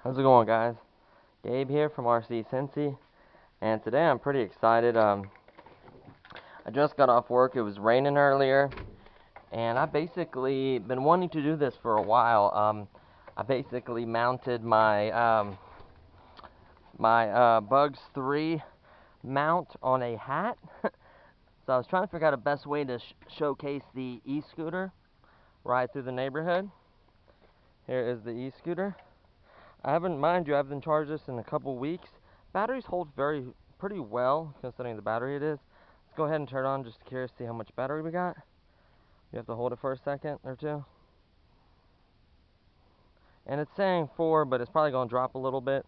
How's it going, guys? Gabe here from RC Cincy, and today I'm pretty excited. I just got off work. It was raining earlier, and I basically been wanting to do this for a while. I basically mounted my Bugs 3 mount on a hat. So I was trying to figure out the best way to showcase the e-scooter ride through the neighborhood. Here is the e-scooter. I haven't charged this in a couple weeks. Batteries hold pretty well considering the battery it is. Let's go ahead and turn it on, just curious to see how much battery we got. You have to hold it for a second or two. And it's saying 4, but it's probably going to drop a little bit.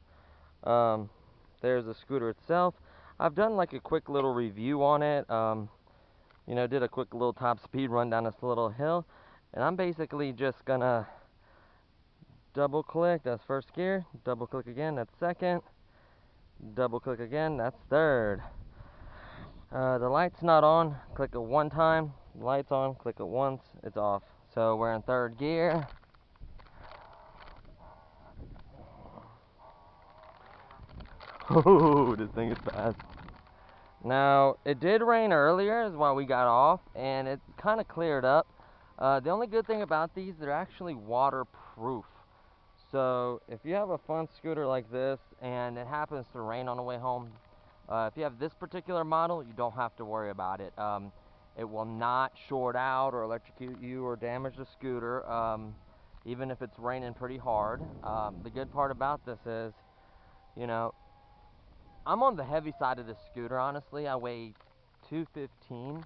There's the scooter itself. I've done like a quick little review on it. Did a quick little top speed run down this little hill. And I'm basically just gonna double click, that's first gear. Double click again, that's second. Double click again, that's third. The light's not on, click it one time. Light's on, click it once, it's off. So we're in third gear. Ooh, this thing is fast. Now, it did rain earlier, is why we got off, and it kind of cleared up. The only good thing about these, they're actually waterproof. So, if you have a fun scooter like this, and it happens to rain on the way home, if you have this particular model, you don't have to worry about it. It will not short out or electrocute you or damage the scooter, even if it's raining pretty hard. The good part about this is, I'm on the heavy side of this scooter, honestly. I weigh 215,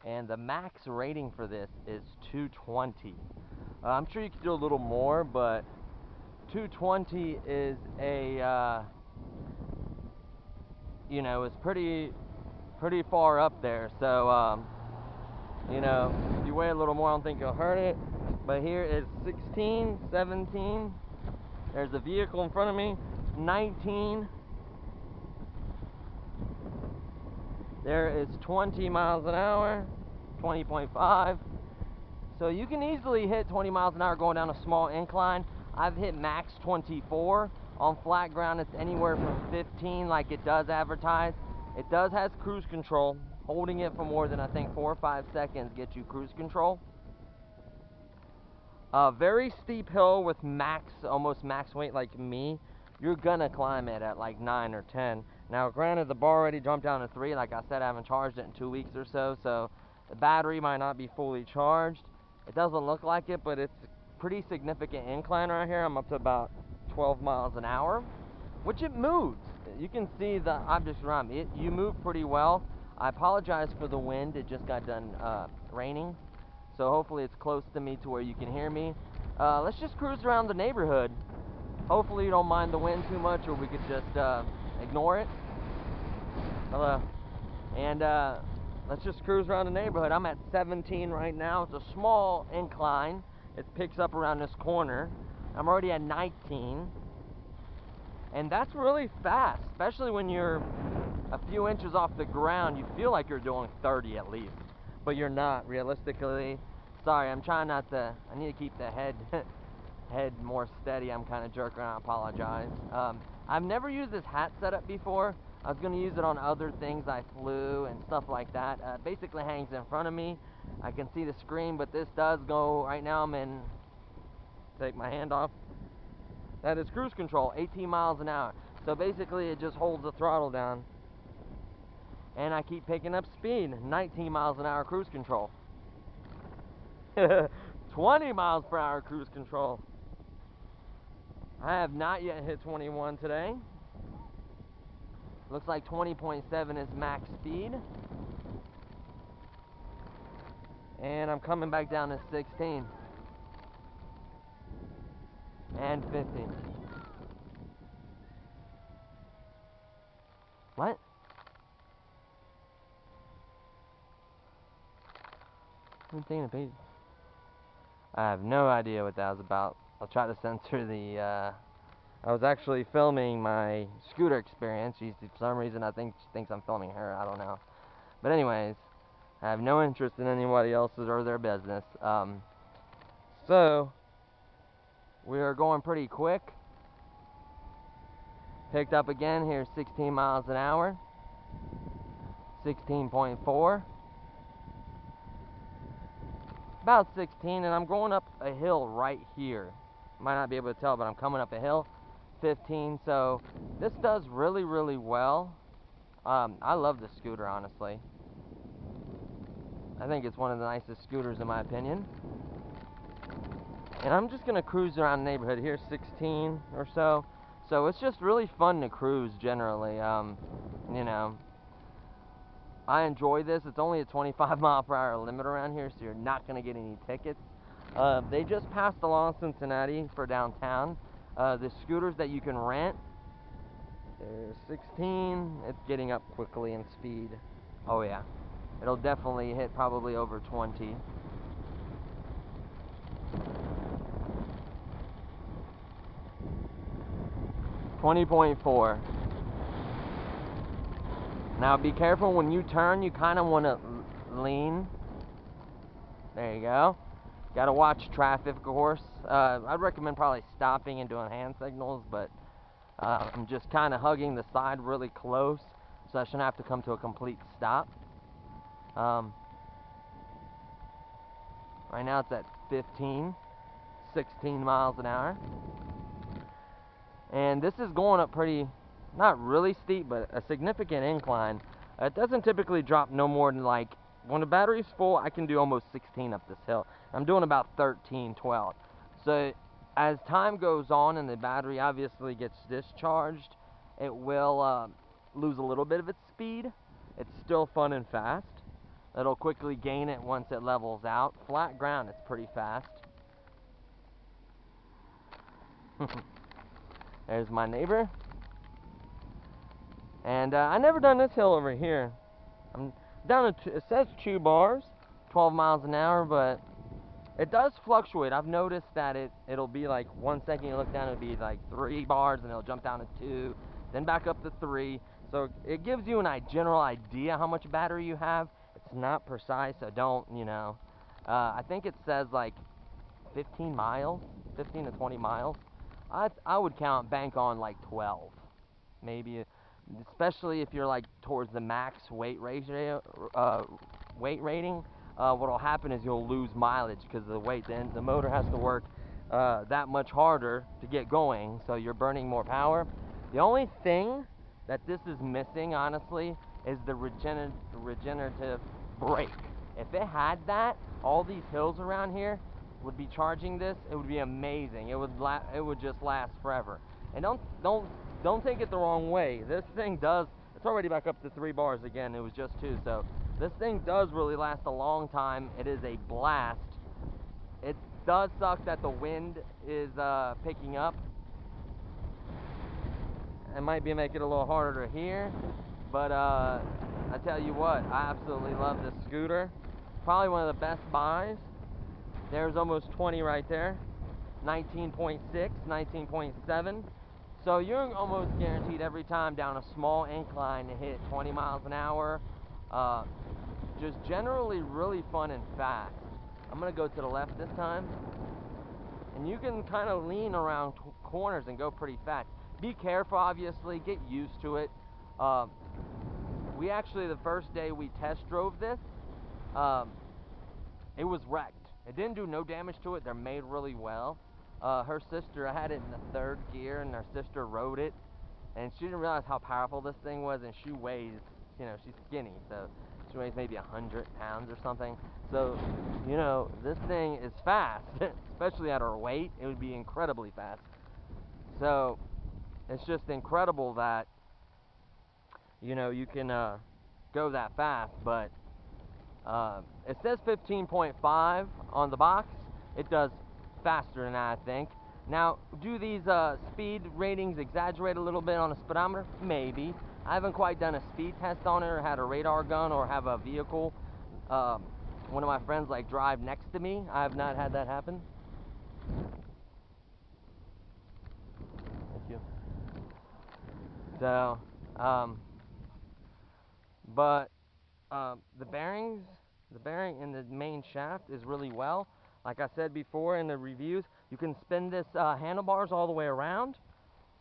and the max rating for this is 220. I'm sure you could do a little more, but 220 is is pretty far up there. So, if you weigh a little more, I don't think you'll hurt it. But here is 16, 17. There's a vehicle in front of me, 19. There is 20 miles an hour, 20.5. So you can easily hit 20 miles an hour going down a small incline. I've hit max 24. On flat ground, it's anywhere from 15 like it does advertise. It does has cruise control. Holding it for more than, I think, 4 or 5 seconds gets you cruise control. Very steep hill with almost max weight like me. You're gonna climb it at like 9 or 10. Now, granted, the bar already jumped down to 3. Like I said, I haven't charged it in 2 weeks or so, so the battery might not be fully charged. It doesn't look like it, but it's a pretty significant incline right here. I'm up to about 12 miles an hour, which it moves. You can see the objects around me. You move pretty well. I apologize for the wind. It just got done raining, so hopefully it's close to me to where you can hear me. Let's just cruise around the neighborhood. Hopefully you don't mind the wind too much, or we could just ignore it. Hello. And let's just cruise around the neighborhood. I'm at 17 right now. It's a small incline. It picks up around this corner. I'm already at 19. And that's really fast, especially when you're a few inches off the ground. You feel like you're doing 30 at least, but you're not realistically. Sorry, I'm trying not to, I need to keep the head more steady. I'm kind of jerking around, I apologize. I've never used this hat setup before. I was going to use it on other things I flew and stuff like that. Basically hangs in front of me. I can see the screen, but this does go, right now I'm in, take my hand off. That is cruise control, 18 miles an hour. So basically it just holds the throttle down. And I keep picking up speed, 19 miles an hour cruise control. 20 miles per hour cruise control. I have not yet hit 21 today. Looks like 20.7 is max speed. And I'm coming back down to 16. And 15. What? I'm taking a page. I have no idea what that was about. I'll try to censor the, I was actually filming my scooter experience. For some reason, I think she thinks I'm filming her. I don't know. But anyways, I have no interest in anybody else's or their business. So, we are going pretty quick. Picked up again here, 16 miles an hour. 16.4. About 16, and I'm going up a hill right here. Might not be able to tell, but I'm coming up a hill. 15, so this does really, really well. I love this scooter, honestly. I think it's one of the nicest scooters in my opinion. And I'm just gonna cruise around the neighborhood here, 16 or so. So it's just really fun to cruise generally. You know, I enjoy this. It's only a 25 mile per hour limit around here, so you're not gonna get any tickets. They just passed along Cincinnati for downtown. The scooters that you can rent, there's 16. It's getting up quickly in speed. Oh yeah, it'll definitely hit probably over 20. .4. Now be careful when you turn, you kind of want to lean. There you go. Got to watch traffic, of course. I'd recommend probably stopping and doing hand signals, but I'm just kind of hugging the side really close, so I shouldn't have to come to a complete stop. Right now it's at 15, 16 miles an hour. And this is going up pretty, not really steep, but a significant incline. It doesn't typically drop no more than like, when the battery's full, I can do almost 16 up this hill. I'm doing about 13, 12. So as time goes on and the battery obviously gets discharged, it will lose a little bit of its speed. It's still fun and fast. It'll quickly gain it once it levels out. Flat ground, it's pretty fast. There's my neighbor. And I never done this hill over here. I'm down to, it says 2 bars, 12 miles an hour, but it does fluctuate. I've noticed that it'll be like 1 second you look down, it'll be like 3 bars, and it'll jump down to 2, then back up to 3. So it gives you a general idea how much battery you have. It's not precise, so don't, you know. I think it says like 15 miles, 15 to 20 miles. I would bank on like 12, maybe, especially if you're like towards the max weight ratio, weight rating. What'll happen is you'll lose mileage because of the weight. Then the motor has to work that much harder to get going, so you're burning more power. The only thing that this is missing, honestly, is the regenerative brake. If it had that, all these hills around here would be charging this. It would be amazing. It would just last forever. And don't take it the wrong way. This thing does. It's already back up to 3 bars again. It was just 2. So this thing does really last a long time. It is a blast. It does suck that the wind is picking up. It might be making it a little harder to hear, but I tell you what, I absolutely love this scooter. Probably one of the best buys. There's almost 20 right there. 19.6, 19.7. So you're almost guaranteed every time down a small incline to hit 20 miles an hour. Just generally really fun and fast. I'm gonna go to the left this time. And you can kind of lean around corners and go pretty fast. Be careful, obviously, get used to it. We actually, the first day we test drove this, it was wrecked. It didn't do no damage to it. They're made really well. Her sister, I had it in the 3rd gear, and her sister rode it, and she didn't realize how powerful this thing was, and she weighs, you know, she's skinny, so she weighs maybe 100 pounds or something. So, you know, this thing is fast, especially at her weight. It would be incredibly fast. So it's just incredible that, you know, you can go that fast. But it says 15.5 on the box. It does faster than that, I think. Now, do these speed ratings exaggerate a little bit on a speedometer? Maybe. I haven't quite done a speed test on it, or had a radar gun, or have a vehicle, one of my friends like drive next to me. I have not had that happen. Thank you. So, but the bearing in the main shaft is really well. Like I said before in the reviews, you can spin this handlebars all the way around.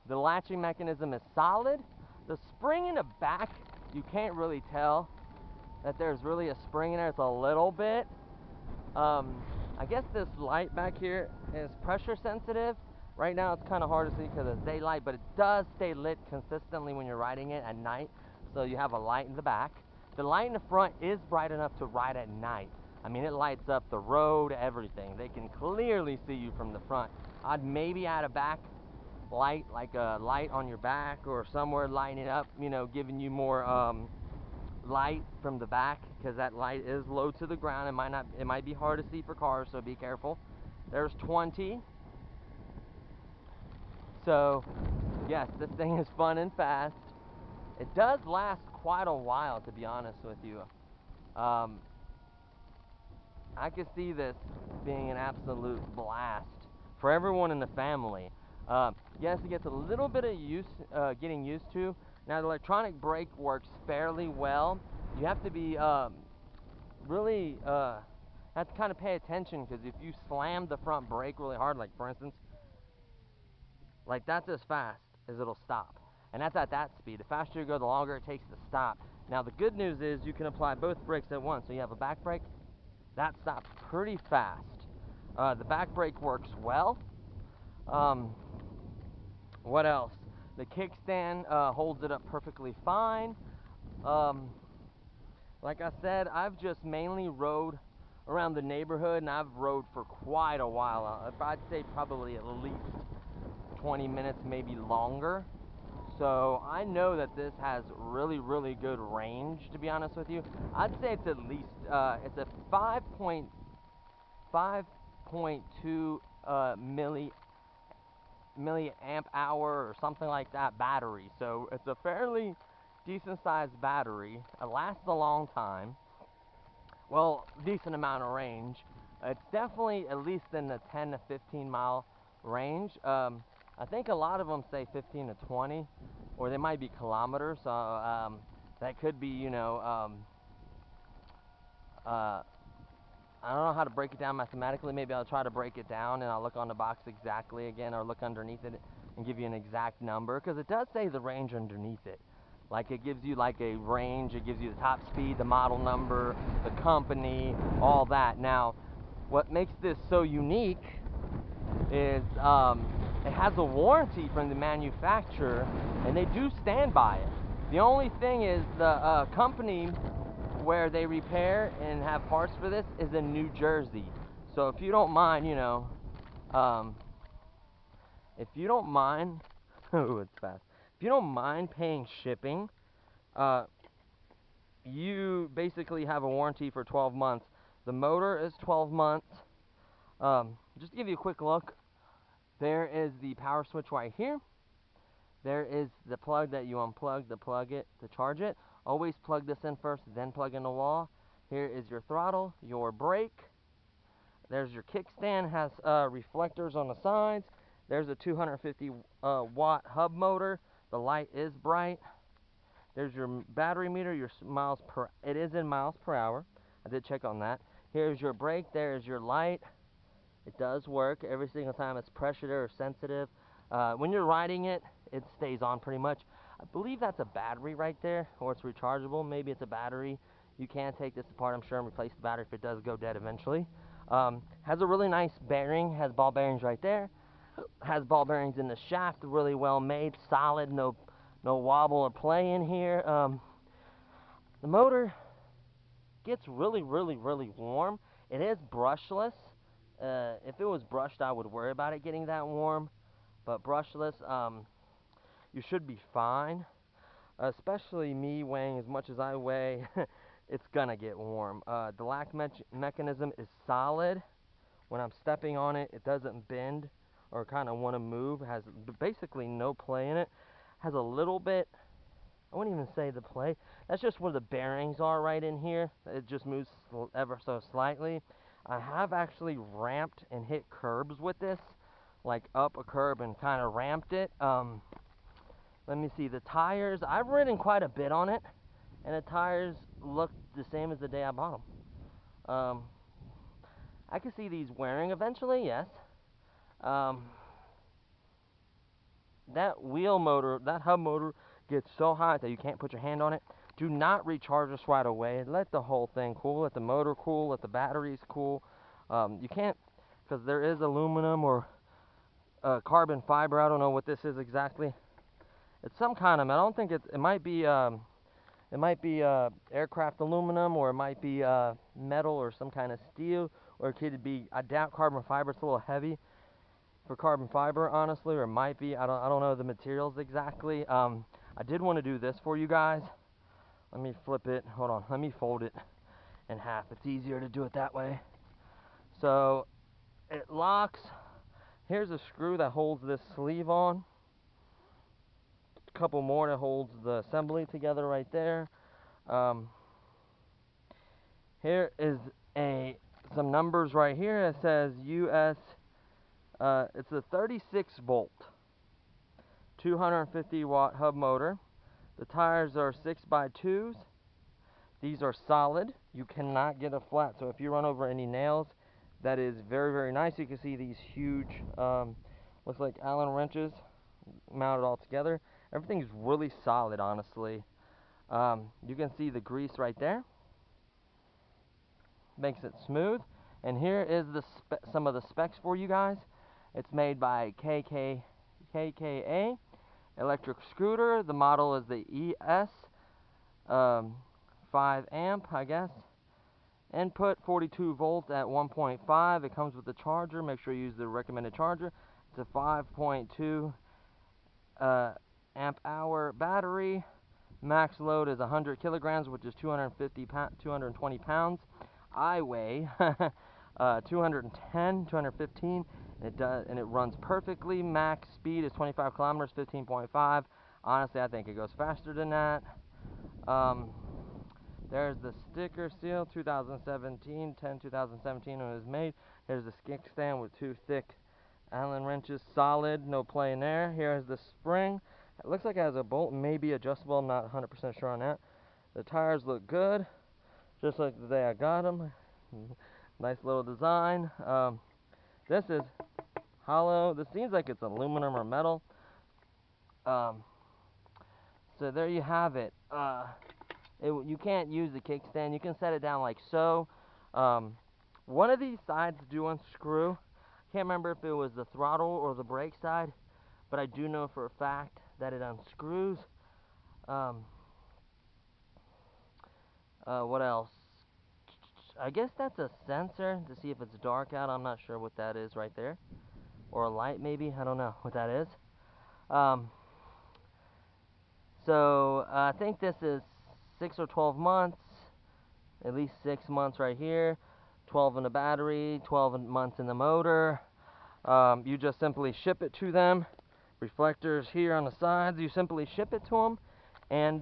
The latching mechanism is solid. The spring in the back, you can't really tell that there's really a spring in there. It's a little bit. I guess this light back here is pressure sensitive. Right now it's kind of hard to see because it's daylight, but it does stay lit consistently when you're riding it at night. So you have a light in the back. The light in the front is bright enough to ride at night. I mean, it lights up the road, everything. They can clearly see you from the front. I'd maybe add a back light, like a light on your back or somewhere, lighting it up, you know, giving you more light from the back, because that light is low to the ground. It might be hard to see for cars, so be careful. There's 20. So yes, this thing is fun and fast. It does last quite a while, to be honest with you. I could see this being an absolute blast for everyone in the family. Yes, it gets a little bit of getting used to. Now, the electronic brake works fairly well. You have to be really have to kind of pay attention, because if you slam the front brake really hard, like for instance, like that's as fast as it'll stop. And that's at that speed. The faster you go, the longer it takes to stop. Now, the good news is you can apply both brakes at once. So you have a back brake, that stops pretty fast. The back brake works well. What else? The kickstand holds it up perfectly fine. Like I said, I've just mainly rode around the neighborhood, and I've rode for quite a while. I'd say probably at least 20 minutes, maybe longer. So I know that this has really, really good range, to be honest with you. I'd say it's at least, it's a 5.2 milliamp hour or something like that battery. So it's a fairly decent sized battery. It lasts a long time. Well, decent amount of range. It's definitely at least in the 10 to 15 mile range. I think a lot of them say 15 to 20, or they might be kilometers. So that could be, you know, I don't know how to break it down mathematically. Maybe I'll try to break it down and I'll look on the box exactly again, or look underneath it and give you an exact number, because it does say the range underneath it. Like, it gives you like a range, it gives you the top speed, the model number, the company, all that. Now, what makes this so unique is it has a warranty from the manufacturer, and they do stand by it. The only thing is the company where they repair and have parts for this is in New Jersey. So if you don't mind, you know, if you don't mind, oh, it's fast. If you don't mind paying shipping, you basically have a warranty for 12 months. The motor is 12 months. Just to give you a quick look, there is the power switch right here. There is the plug that you unplug to plug it, to charge it. Always plug this in first, then plug in the wall. Here is your throttle, your brake. There's your kickstand, has reflectors on the sides. There's a 250 watt hub motor. The light is bright. There's your battery meter, your miles per, it is in miles per hour. I did check on that. Here's your brake, there's your light. It does work every single time. It's pressure or sensitive. When you're riding it, it stays on pretty much. I believe that's a battery right there, or it's rechargeable. Maybe it's a battery. You can take this apart, I'm sure, and replace the battery if it does go dead eventually. Has a really nice bearing, has ball bearings right there. Has ball bearings in the shaft, really well made, solid, no wobble or play in here. The motor gets really, really, really warm. It is brushless. If it was brushed, I would worry about it getting that warm, but brushless, you should be fine. Especially me weighing as much as I weigh, it's gonna get warm. The latch mechanism is solid. When I'm stepping on it, it doesn't bend or kind of want to move. It has basically no play in it. Has a little bit, I wouldn't even say the play. That's just where the bearings are right in here. It just moves ever so slightly. I have actually ramped and hit curbs with this, like up a curb and kind of ramped it. Let me see, the tires, I've ridden quite a bit on it, and the tires look the same as the day I bought them. I can see these wearing eventually, yes. that wheel motor, that hub motor gets so hot that you can't put your hand on it. Do not recharge this right away. Let the whole thing cool. Let the motor cool. Let the batteries cool. You can't, because there is aluminum or carbon fiber. I don't know what this is exactly. It's some kind of metal. I don't think it might be aircraft aluminum, or it might be metal or some kind of steel, or it could be, I doubt, carbon fiber. It's a little heavy for carbon fiber, honestly, or it might be. I don't know the materials exactly. I did want to do this for you guys. Let me flip it. Hold on. Let me fold it in half. It's easier to do it that way. So it locks. Here's a screw that holds this sleeve on. A couple more that holds the assembly together right there. Here is some numbers right here. It says US. It's a 36 volt, 250 watt hub motor. The tires are 6x2s. These are solid. You cannot get a flat. So if you run over any nails, that is very, very nice. You can see these huge, looks like Allen wrenches mounted all together. Everything's really solid, honestly. You can see the grease right there. Makes it smooth. And here is some of the specs for you guys. It's made by KKA electric scooter. The model is the ES 5 amp, I guess. Input 42 volt at 1.5. It comes with a charger. Make sure you use the recommended charger. It's a 5.2 amp hour battery. Max load is 100 kilograms, which is 220 pounds. I weigh 210, 215, and it runs perfectly. Max speed is 25 kilometers, 15.5. Honestly, I think it goes faster than that. There's the sticker seal, 2017, 10/2017 when it was made. Here's the kickstand with 2 thick Allen wrenches, solid, no play in there. Here's the spring. It looks like it has a bolt, maybe adjustable. I'm not 100% sure on that. The tires look good, just like the day I got them. Nice little design. This is hollow. This seems like it's aluminum or metal. So there you have it. You can't use the kickstand. You can set it down like so. One of these sides do unscrew. I can't remember if it was the throttle or the brake side, but I do know for a fact that it unscrews. What else? I guess that's a sensor to see if it's dark out. I'm not sure what that is right there. Or a light maybe. I don't know what that is. So I think this is 6 or 12 months. At least 6 months right here. 12 in the battery. 12 months in the motor. You just simply ship it to them. Reflectors here on the sides. You simply ship it to them. And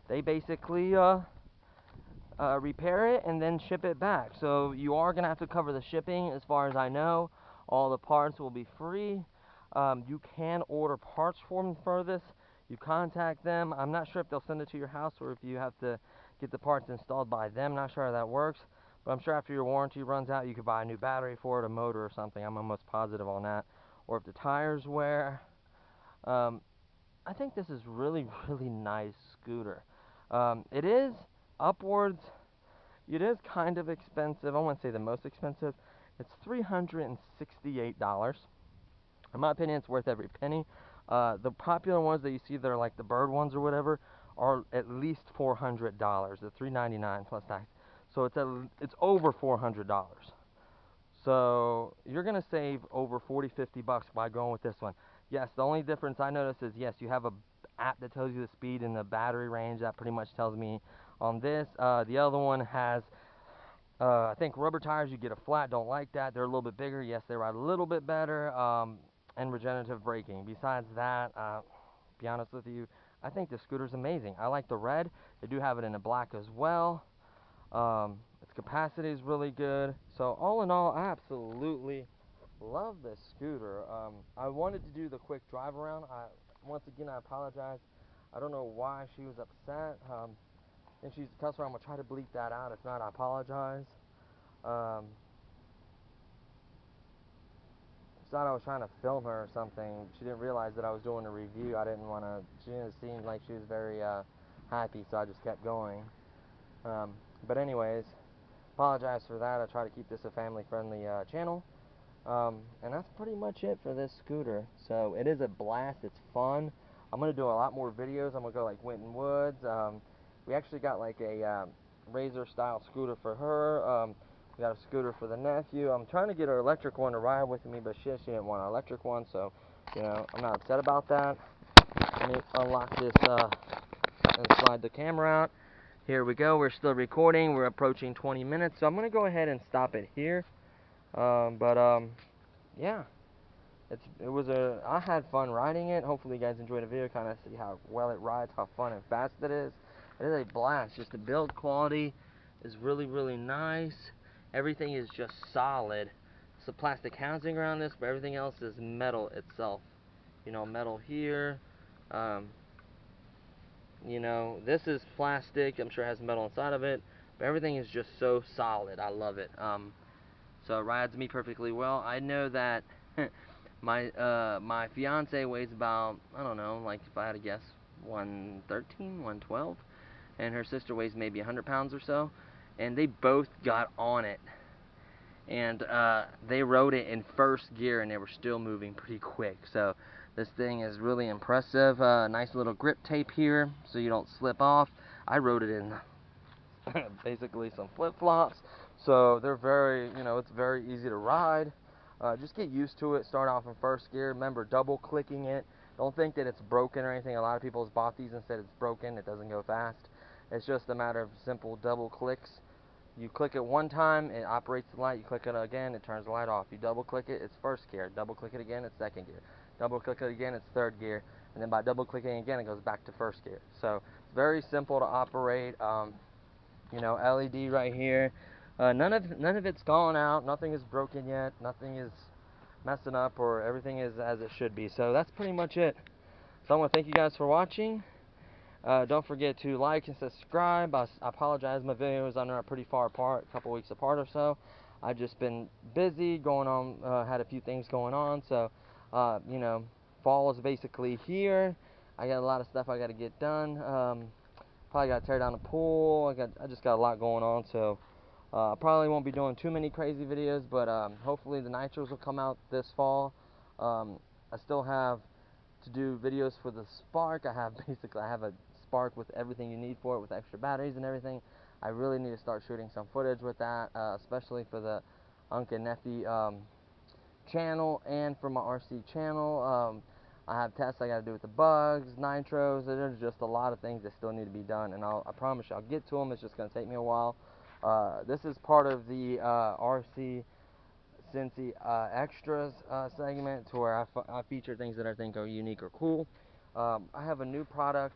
they basically repair it and then ship it back. So you are going to have to cover the shipping, as far as I know. All the parts will be free. You can order parts for them for this. You contact them. I'm not sure if they'll send it to your house or if you have to get the parts installed by them. Not sure how that works. But I'm sure after your warranty runs out, you could buy a new battery for it, a motor or something. I'm almost positive on that. Or if the tires wear. I think this is really, really nice scooter. It is upwards. It is kind of expensive. I wouldn't say the most expensive. It's $368. In my opinion, it's worth every penny. The popular ones that you see that are like the bird ones or whatever are at least $400. The $399 plus tax. So it's over $400. So you're gonna save over 40-50 bucks by going with this one. Yes, the only difference I notice is, yes, you have a app that tells you the speed and the battery range. That pretty much tells me on this. The other one has I think rubber tires. You get a flat. Don't like that. They're a little bit bigger. Yes, they ride a little bit better. And regenerative braking. Besides that, be honest with you, I think the scooter's amazing. I like the red. They do have it in the black as well. Its capacity is really good. So all in all, I absolutely love this scooter. I wanted to do the quick drive around. Once again, I apologize. I don't know why she was upset. And she's a customer. I'm gonna try to bleep that out. If not, I apologize. thought I was trying to film her or something. She didn't realize that I was doing a review. I didn't want to, she didn't seem like she was very happy, so I just kept going. But anyways, apologize for that. I try to keep this a family-friendly channel. And that's pretty much it for this scooter. So it is a blast. It's fun. I'm going to do a lot more videos. I'm going to go like Winton Woods. We actually got like a Razor style scooter for her. We got a scooter for the nephew. I'm trying to get her electric one to ride with me, but she didn't want an electric one, so you know, I'm not upset about that. Let me unlock this and slide the camera out. Here we go. We're still recording. We're approaching 20 minutes, so I'm going to go ahead and stop it here. Yeah, I had fun riding it. Hopefully you guys enjoyed the video, kind of see how well it rides, how fun and fast it is. It is a blast. Just the build quality is really, really nice. Everything is just solid. It's a plastic housing around this, but everything else is metal itself. You know, metal here. You know, this is plastic. I'm sure it has metal inside of it, but everything is just so solid. I love it. So it rides me perfectly well. I know that my fiance weighs about, I don't know, like if I had to guess, 113, 112, and her sister weighs maybe 100 pounds or so, and they both got on it, and they rode it in first gear, and they were still moving pretty quick. So this thing is really impressive. Nice little grip tape here so you don't slip off. I rode it in basically some flip-flops, so they're very, you know, it's very easy to ride. Just get used to it. Start off in first gear. Remember, double clicking it. Don't think that it's broken or anything. A lot of people have bought these and said it's broken, it doesn't go fast. It's just a matter of simple double clicks. You click it one time, it operates the light. You click it again, it turns the light off. You double click it, it's first gear. Double click it again, it's second gear. Double click it again, it's third gear. And then by double clicking again, it goes back to first gear. So it's very simple to operate. You know, LED right here. None of it's gone out. Nothing is broken yet. Nothing is messing up, or everything is as it should be. So that's pretty much it. So I want to thank you guys for watching. Don't forget to like and subscribe. I apologize, my videos are pretty far apart, a couple weeks apart or so. I've just been busy going on, had a few things going on. So you know, fall is basically here. I got a lot of stuff I got to get done. Probably got to tear down the pool. I just got a lot going on, so probably won't be doing too many crazy videos, but hopefully the nitros will come out this fall. I still have to do videos for the Spark. I have a Spark with everything you need for it, with extra batteries and everything. I really need to start shooting some footage with that, especially for the Unc and Neffy channel and for my RC channel. I have tests I got to do with the bugs, nitros. There's just a lot of things that still need to be done, and I promise you I'll get to them. It's just going to take me a while. This is part of the RC Cincy extras segment, to where I feature things that I think are unique or cool. I have a new product